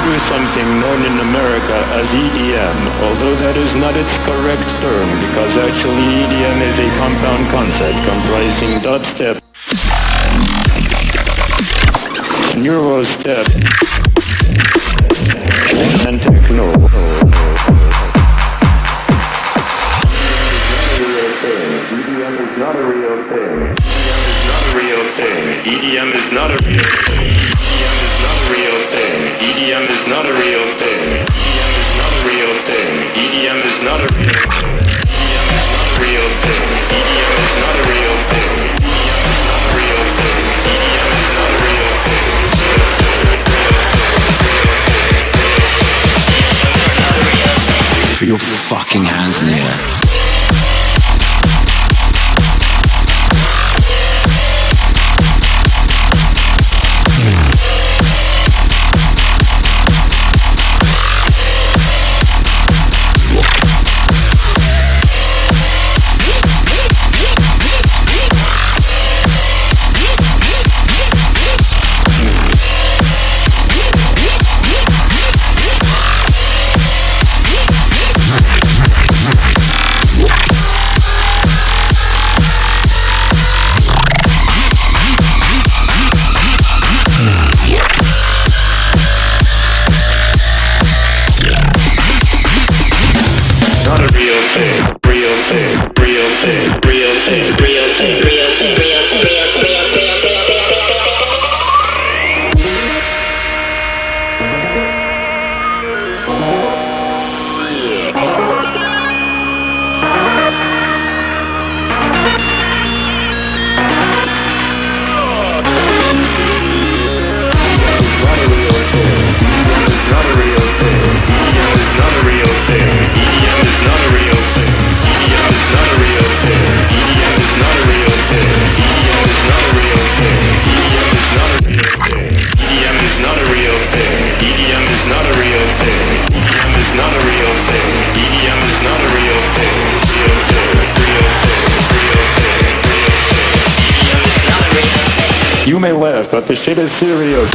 do something known in America as EDM, although that is not its correct term, because actually EDM is a compound concept comprising dubstep, Eurostep, and techno. EDM is not a real thing. EDM is not a real thing. EDM is not a real thing. EDM is not a real thing. EDM is not a real thing. EDM is not a real thing. EDM is not a real thing. EDM is not a real thing. EDM is not a real thing. Put your fucking hands in the air. You may laugh, but the shit is serious.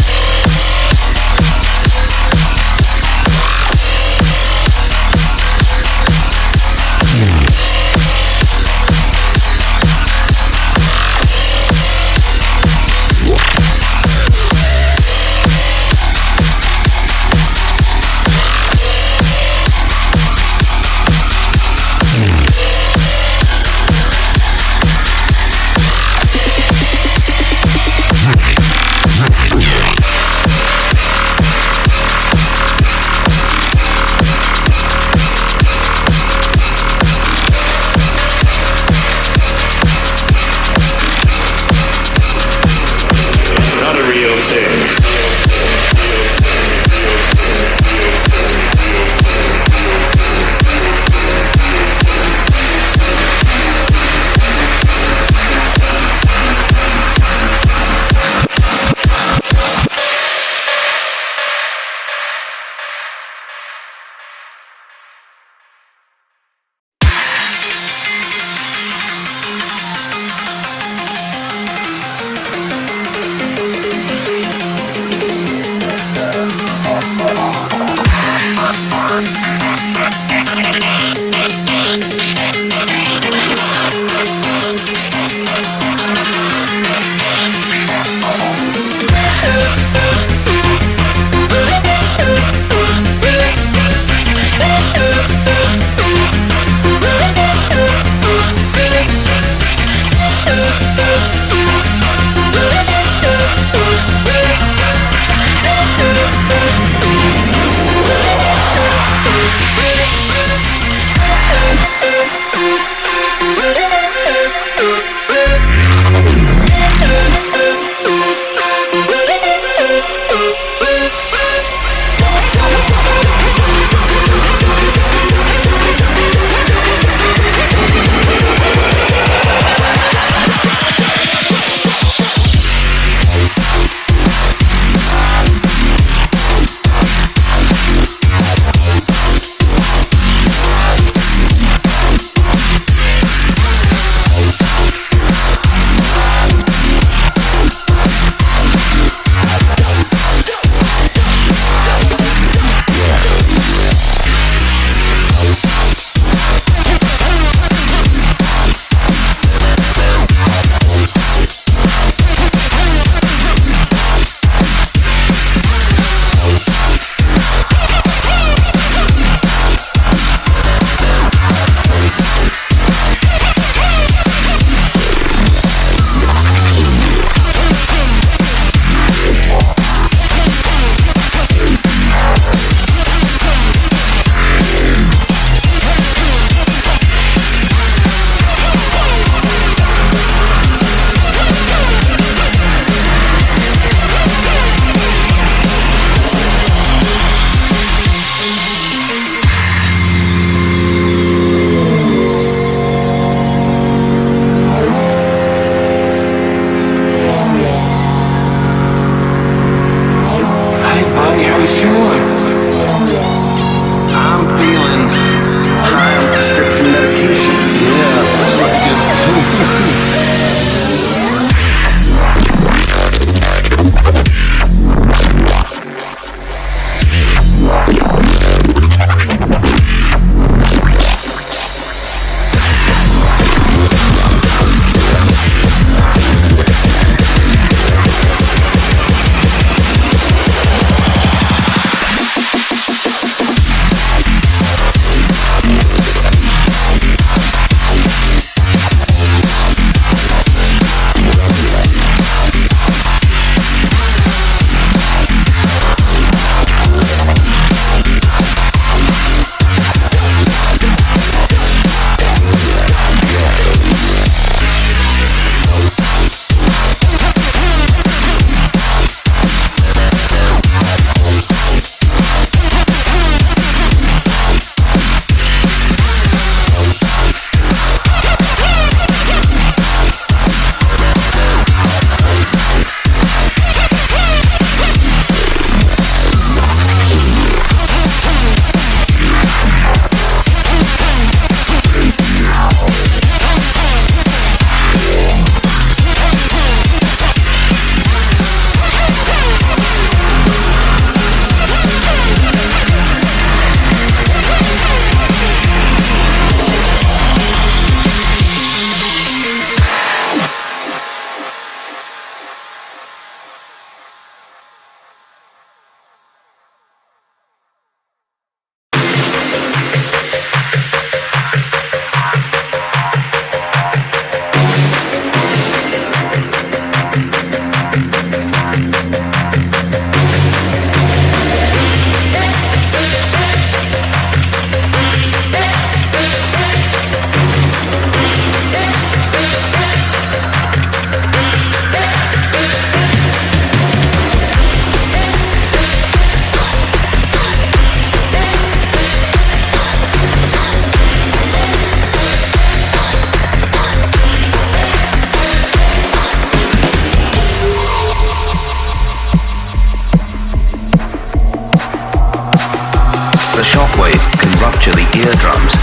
shockwave can rupture the eardrums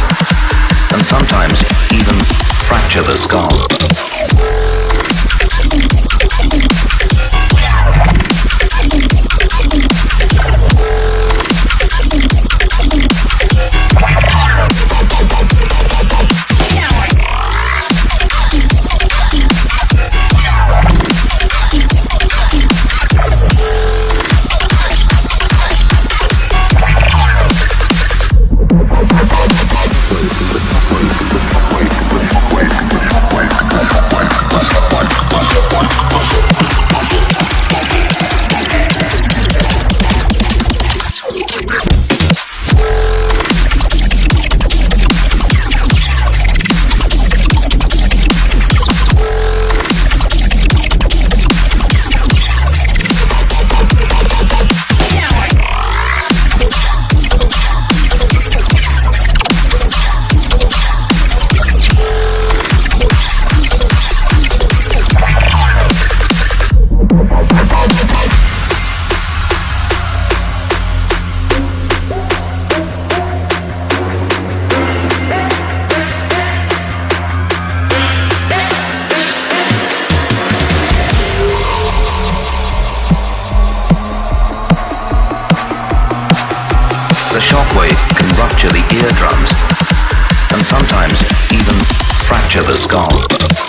and sometimes even fracture the skull. The shockwave can rupture the eardrums and sometimes even fracture the skull.